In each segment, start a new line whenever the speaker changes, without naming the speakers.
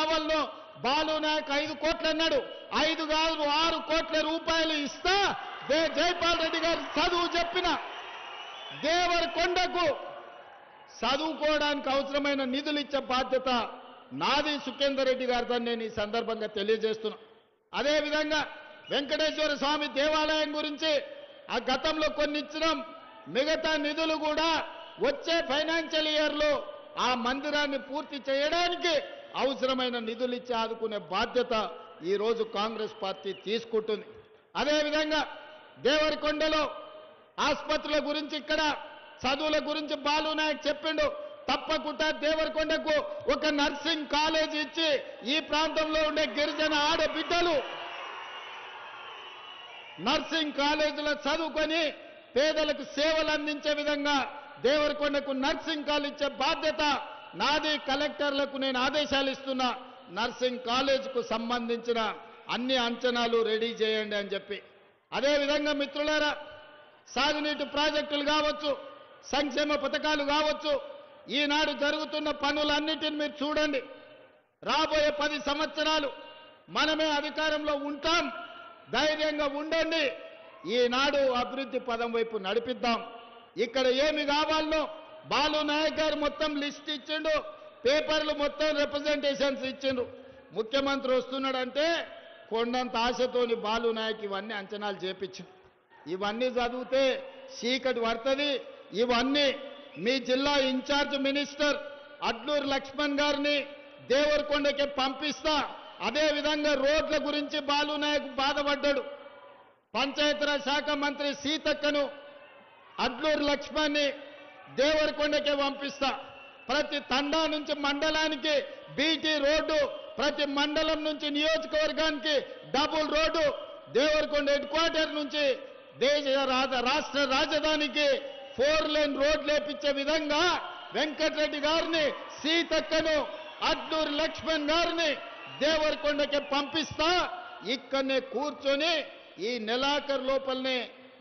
కావాలనో బాలు నాయక్ 5 కోట్లు అన్నాడు. 5 కాదు 6 కోట్ల రూపాయలు ఇస్తా జైపాల్ రెడ్డి గారు చదువు చెప్పిన దేవరకొండకు చదువుకోవడానికి అవసరమైన నిధులు ఇచ్చే బాధ్యత నాది సుఖేందర్ రెడ్డి గారితో నేను ఈ సందర్భంగా తెలియజేస్తున్నా. అదేవిధంగా వెంకటేశ్వర స్వామి దేవాలయం గురించి ఆ గతంలో కొన్ని ఇచ్చినాం. మిగతా నిధులు కూడా వచ్చే ఫైనాన్షియల్ ఇయర్లో ఆ మందిరాన్ని పూర్తి చేయడానికి అవసరమైన నిధులు ఇచ్చి ఆదుకునే బాధ్యత ఈరోజు కాంగ్రెస్ పార్టీ తీసుకుంటుంది. అదేవిధంగా దేవరకొండలో ఆసుపత్రుల గురించి ఇక్కడ చదువుల గురించి బాలు నాయక్ చెప్పిండు. తప్పకుండా దేవరకొండకు ఒక నర్సింగ్ కాలేజ్ ఇచ్చి ఈ ప్రాంతంలో ఉండే గిరిజన ఆడబిడ్డలు నర్సింగ్ కాలేజీలో చదువుకొని పేదలకు సేవలు అందించే విధంగా దేవరకొండకు నర్సింగ్ కాలేజ్ ఇచ్చే బాధ్యత నాది. కలెక్టర్లకు నేను ఆదేశాలు ఇస్తున్నా, నర్సింగ్ కాలేజ్కు సంబంధించిన అన్ని అంచనాలు రెడీ చేయండి అని చెప్పి. అదేవిధంగా మిత్రులారా, సాగునీటి ప్రాజెక్టులు కావచ్చు, సంక్షేమ పథకాలు కావచ్చు, ఈనాడు జరుగుతున్న పనులన్నిటిని మీరు చూడండి. రాబోయే 10 సంవత్సరాలు మనమే అధికారంలో ఉంటాం, ధైర్యంగా ఉండండి. ఈనాడు అభివృద్ధి పదం వైపు నడిపిద్దాం. ఇక్కడ ఏమి కావాలనో బాలు నాయక్ గారు మొత్తం లిస్ట్ ఇచ్చిండు, పేపర్లు మొత్తం రిప్రజెంటేషన్స్ ఇచ్చిండు. ముఖ్యమంత్రి వస్తున్నాడంటే కొండంత ఆశతోని బాలు నాయక్ ఇవన్నీ అంచనాలు చేపించిండు. ఇవన్నీ చదివితే చీకటి పడుతుంది. ఇవన్నీ మీ జిల్లా ఇన్ఛార్జ్ మినిస్టర్ అడ్లూరు లక్ష్మణ్ గారిని దేవరకొండకి పంపిస్తా. అదేవిధంగా రోడ్ల గురించి బాలు నాయక్ బాధపడ్డాడు. పంచాయతీరాజ్ శాఖ మంత్రి సీతక్కను అడ్లూరు లక్ష్మణ్ని దేవరకొండకే పంపిస్తా. ప్రతి తండా నుంచి మండలానికి బీటీ రోడ్డు, ప్రతి మండలం నుంచి నియోజకవర్గానికి double road, Devarakonda head quarter నుంచి రాష్ట్ర రాజధానికి 4 లేన్ రోడ్లు లేపించే విధంగా వెంకటరెడ్డి గారిని, సీతక్కను, అడ్లూరు లక్ష్మణ్ గారిని దేవరకొండకే పంపిస్తా. ఇక్కడనే కూర్చొని ఈ నెలాఖరు లోపలనే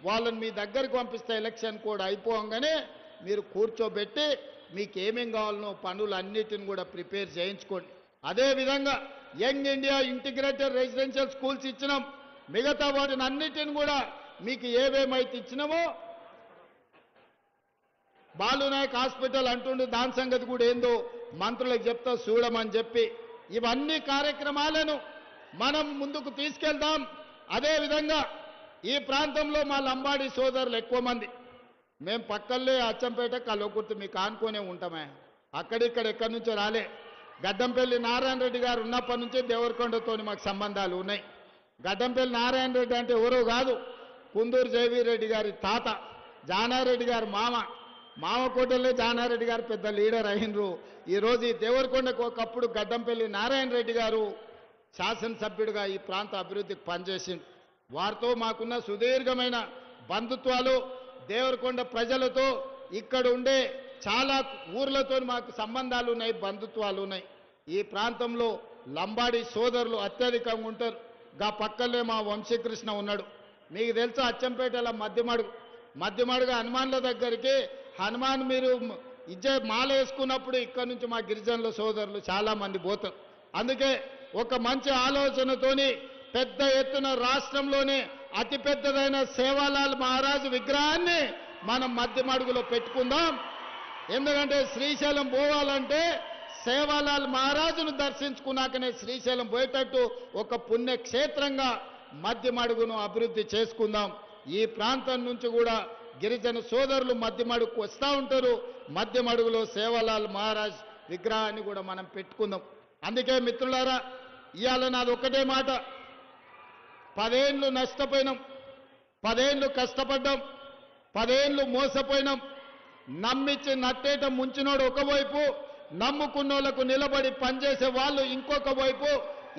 వాళ్ళని మీ దగ్గరకు పంపిస్తా. ఎలక్షన్ కూడా అయిపోగానే మీరు కూర్చోబెట్టి మీకు ఏమేం కావాలనో పనులన్నిటిని కూడా ప్రిపేర్ చేయించుకోండి. అదేవిధంగా young India integrated residential schools ఇచ్చినాం. మిగతా వాటిని అన్నిటిని కూడా మీకు ఏవేమైతే ఇచ్చినామో బాలు నాయక్ హాస్పిటల్ అంటుండే దాని సంగతి కూడా ఏందో మంత్రులకు చెప్తా చూడమని చెప్పి ఇవన్నీ కార్యక్రమాలను మనం ముందుకు తీసుకెళ్దాం. అదేవిధంగా ఈ ప్రాంతంలో మా లంబాడి సోదరులు ఎక్కువ మంది. మేము పక్కల్లే అచ్చంపేట కల్వకుర్తి మీకు ఆనుకునే ఉంటామే. అక్కడిక్కడ ఎక్కడి నుంచో రాలే. గడ్డంపల్లి నారాయణ రెడ్డి గారు ఉన్నప్పటి నుంచే దేవరకొండతో మాకు సంబంధాలు ఉన్నాయి. గడ్డంపల్లి నారాయణ రెడ్డి అంటే ఎవరో కాదు, కుందూరు జయవీర్ రెడ్డి గారి తాత, జానారెడ్డి గారు మామ కోటల్లో జానారెడ్డి గారు పెద్ద లీడర్ అయినరు. ఈరోజు ఈ దేవరకొండకు ఒకప్పుడు గడ్డంపల్లి నారాయణ రెడ్డి గారు శాసనసభ్యుడిగా ఈ ప్రాంత అభివృద్ధికి పనిచేసిండు. వారితో మాకున్న సుదీర్ఘమైన బంధుత్వాలు, దేవరకొండ ప్రజలతో ఇక్కడ ఉండే చాలా ఊర్లతో మాకు సంబంధాలు ఉన్నాయి, బంధుత్వాలు ఉన్నాయి. ఈ ప్రాంతంలో లంబాడి సోదరులు అత్యధికంగా ఉంటారు. గా పక్కనే మా వంశీకృష్ణ ఉన్నాడు. మీకు తెలుసా అచ్చంపేటలో మధ్యమాడుగా హనుమాన్ల దగ్గరికి హనుమాన్ మీరు మాల వేసుకున్నప్పుడు ఇక్కడ నుంచి మా గిరిజనుల సోదరులు చాలా మంది పోతారు. అందుకే ఒక మంచి ఆలోచనతోని పెద్ద ఎత్తున రాష్ట్రంలోనే అతిపెద్దదైన సేవాలాల్ మహారాజు విగ్రహాన్ని మనం మధ్యమడుగులో పెట్టుకుందాం. ఎందుకంటే శ్రీశైలం పోవాలంటే సేవాలాల్ మహారాజును దర్శించుకున్నాకనే శ్రీశైలం పోయేటట్టు ఒక పుణ్యక్షేత్రంగా మధ్యమడుగును అభివృద్ధి చేసుకుందాం. ఈ ప్రాంతం నుంచి కూడా గిరిజన సోదరులు మధ్యమడుగుకు వస్తూ ఉంటారు. మధ్యమడుగులో సేవాలాల్ మహారాజ్ విగ్రహాన్ని కూడా మనం పెట్టుకుందాం. అందుకే మిత్రులారా, ఇవాళ నాది ఒకటే మాట, 10 ఏళ్ళు నష్టపోయినాం, 10 ఏళ్ళు కష్టపడ్డాం, 10 ఏళ్ళు మోసపోయినాం. నమ్మించి నట్టేట ముంచినోడు ఒకవైపు, నమ్ముకున్నోళ్లకు నిలబడి పనిచేసే వాళ్ళు ఇంకొక వైపు.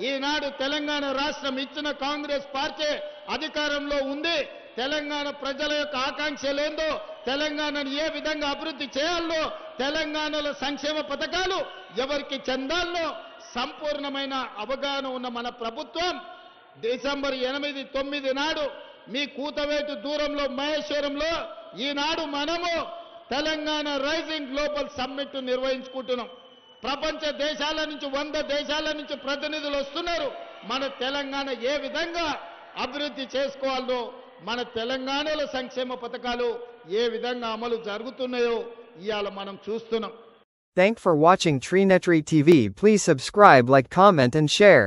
ఈనాడు తెలంగాణ రాష్ట్రం ఇచ్చిన కాంగ్రెస్ పార్టీ అధికారంలో ఉంది. తెలంగాణ ప్రజల యొక్క ఆకాంక్షలేందో, తెలంగాణను ఏ విధంగా అభివృద్ధి చేయాలో, తెలంగాణలో సంక్షేమ పథకాలు ఎవరికి చెందాలో సంపూర్ణమైన అవగాహన ఉన్న మన ప్రభుత్వం డిసెంబర్ 8, 9 నాడు మీ కూతవేటు దూరంలో మహేశ్వరంలో ఈనాడు మనము తెలంగాణ రైజింగ్ గ్లోబల్ సమ్మిట్ నిర్వహించుకుంటున్నాం. ప్రపంచ దేశాల నుంచి 100 దేశాల నుంచి ప్రతినిధులు వస్తున్నారు. మన తెలంగాణ ఏ విధంగా అభివృద్ధి చేసుకోవాలో, మన తెలంగాణలో సంక్షేమ పథకాలు ఏ విధంగా అమలు జరుగుతున్నాయో ఇవాళ మనం చూస్తున్నాం.
Thank for watching Treenetry TV. Please subscribe, like, comment and share.